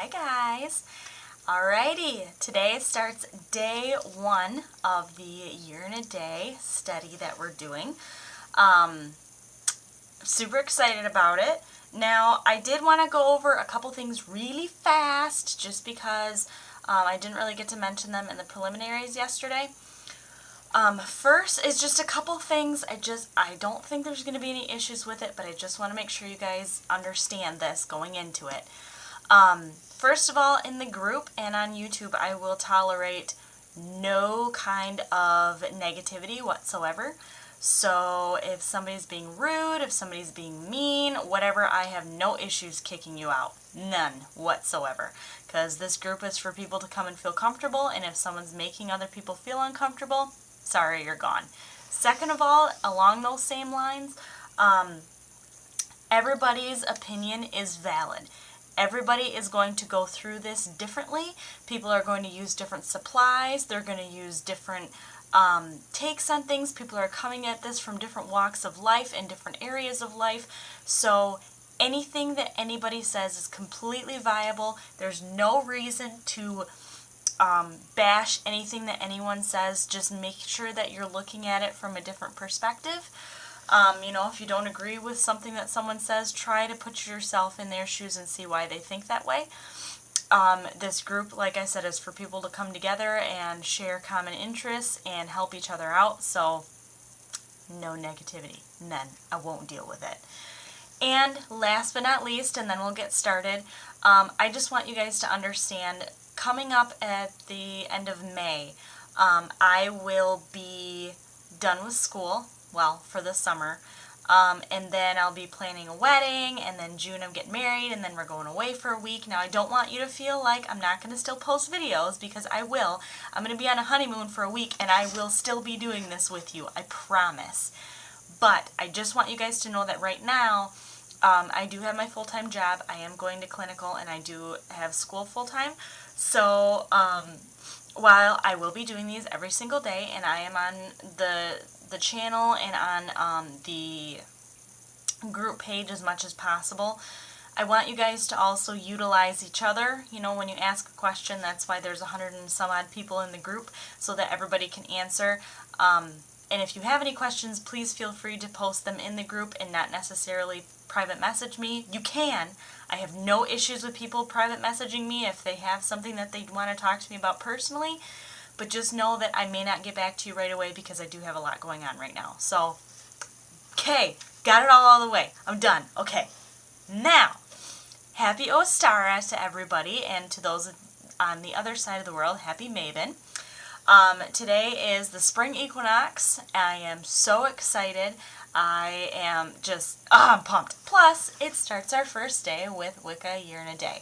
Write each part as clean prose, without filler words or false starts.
Hi guys. Alrighty, today starts day 1 of the year in a day study that we're doing. Super excited about it. Now, I did want to go over a couple things really fast just because I didn't really get to mention them in the preliminaries yesterday. First is just a couple things. I don't think there's going to be any issues with it, but I just want to make sure you guys understand this going into it. First of all, in the group and on YouTube, I will tolerate no kind of negativity whatsoever. So if somebody's being rude, if somebody's being mean, whatever, I have no issues kicking you out. None whatsoever. Because this group is for people to come and feel comfortable, and if someone's making other people feel uncomfortable, sorry, you're gone. Second of all, along those same lines, everybody's opinion is valid. Everybody is going to go through this differently. People are going to use different supplies. They're going to use different takes on things. People are coming at this from different walks of life and different areas of life. So anything that anybody says is completely viable. There's no reason to bash anything that anyone says. Just make sure that you're looking at it from a different perspective. If you don't agree with something that someone says, try to put yourself in their shoes and see why they think that way. This group, like I said, is for people to come together and share common interests and help each other out, so no negativity. None. I won't deal with it. And last but not least, and then we'll get started, I just want you guys to understand, coming up at the end of May, I will be done with school. Well, for the summer, and then I'll be planning a wedding, and then June I'm getting married, and then we're going away for a week. Now, I don't want you to feel like I'm not going to still post videos, because I will. I'm going to be on a honeymoon for a week, and I will still be doing this with you, I promise. But I just want you guys to know that right now, I do have my full-time job. I am going to clinical, and I do have school full-time. So, while I will be doing these every single day, and I am on the channel and on the group page as much as possible, I want you guys to also utilize each other. You know, when you ask a question, that's why there's 100 and some odd people in the group, so that everybody can answer. And if you have any questions, please feel free to post them in the group and not necessarily private message me. You can. I have no issues with people private messaging me if they have something that they want to talk to me about personally. But just know that I may not get back to you right away because I do have a lot going on right now. So, okay, got it all out of the way. I'm done. Okay, now, happy Ostara to everybody, and to those on the other side of the world, happy Maven. Today is the spring equinox. I am so excited. I am just, I'm pumped. Plus, it starts our first day with Wicca Year in a Day.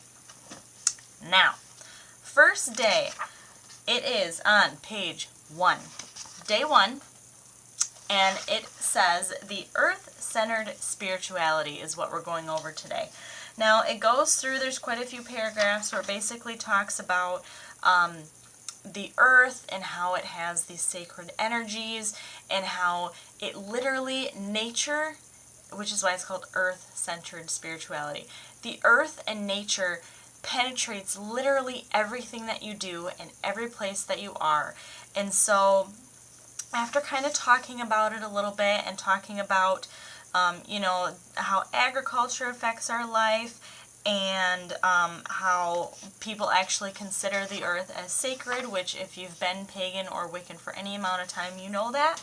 Now, first day. It is on page 1, day 1, and it says the Earth-centered spirituality is what we're going over today. Now, it goes through, there's quite a few paragraphs where it basically talks about the Earth and how it has these sacred energies and how it literally, nature, which is why it's called Earth-centered spirituality. The Earth and nature penetrates literally everything that you do and every place that you are. And so after kind of talking about it a little bit and talking about how agriculture affects our life and how people actually consider the earth as sacred, which if you've been pagan or Wiccan for any amount of time, you know that.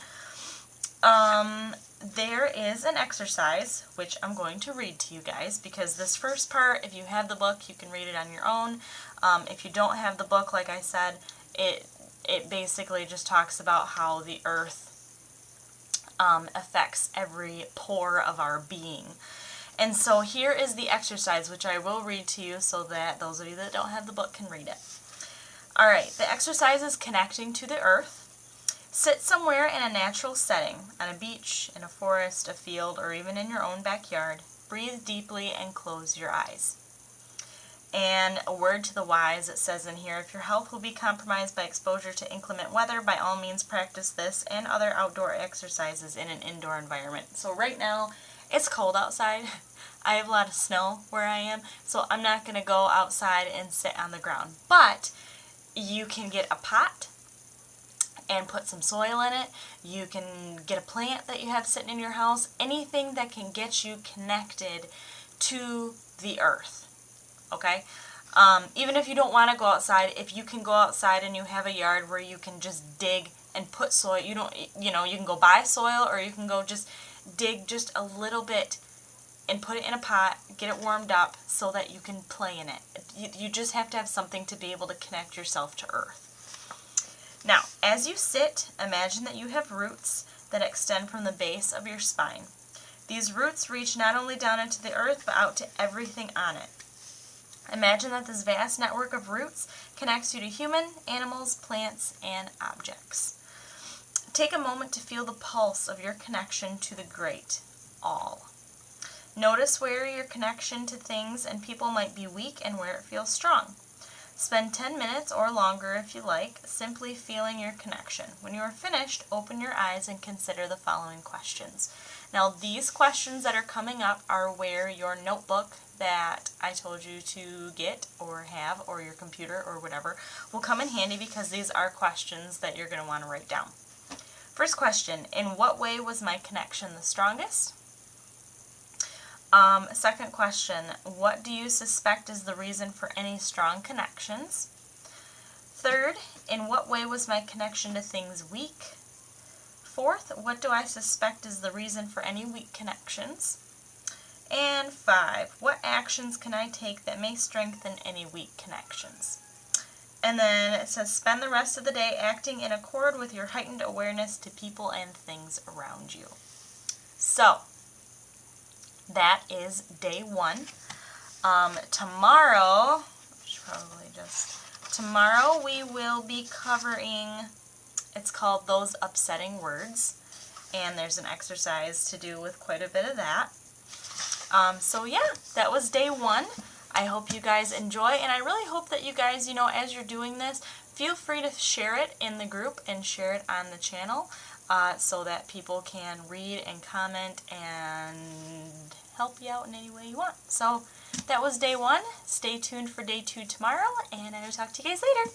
There is an exercise, which I'm going to read to you guys, because this first part, if you have the book, you can read it on your own. If you don't have the book, like I said, it basically just talks about how the earth affects every pore of our being. And so here is the exercise, which I will read to you so that those of you that don't have the book can read it. Alright, the exercise is connecting to the earth. Sit somewhere in a natural setting, on a beach, in a forest, a field, or even in your own backyard. Breathe deeply and close your eyes. And a word to the wise, it says in here, if your health will be compromised by exposure to inclement weather, by all means practice this and other outdoor exercises in an indoor environment. So right now, it's cold outside. I have a lot of snow where I am, so I'm not going to go outside and sit on the ground. But you can get a pot and put some soil in it. You can get a plant that you have sitting in your house. Anything that can get you connected to the earth. Okay? Even if you don't want to go outside, if you can go outside and you have a yard where you can just dig and put soil, you can go buy soil, or you can go just dig just a little bit and put it in a pot, get it warmed up so that you can play in it. You just have to have something to be able to connect yourself to earth. Now, as you sit, imagine that you have roots that extend from the base of your spine. These roots reach not only down into the earth, but out to everything on it. Imagine that this vast network of roots connects you to human, animals, plants, and objects. Take a moment to feel the pulse of your connection to the great all. Notice where your connection to things and people might be weak and where it feels strong. Spend 10 minutes or longer if you like, simply feeling your connection. When you are finished, open your eyes and consider the following questions. Now, these questions that are coming up are where your notebook that I told you to get or have, or your computer or whatever, will come in handy, because these are questions that you're going to want to write down. First question, in what way was my connection the strongest? Second question, what do you suspect is the reason for any strong connections? Third, in what way was my connection to things weak? Fourth, what do I suspect is the reason for any weak connections? And 5, what actions can I take that may strengthen any weak connections? And then it says, spend the rest of the day acting in accord with your heightened awareness to people and things around you. So, that is day 1. Tomorrow we will be covering, it's called Those Upsetting Words, and there's an exercise to do with quite a bit of that. So yeah, that was day 1. I hope you guys enjoy, and I really hope that you guys, as you're doing this, feel free to share it in the group and share it on the channel, so that people can read and comment and help you out in any way you want. So that was day 1. Stay tuned for day 2 tomorrow, and I will talk to you guys later.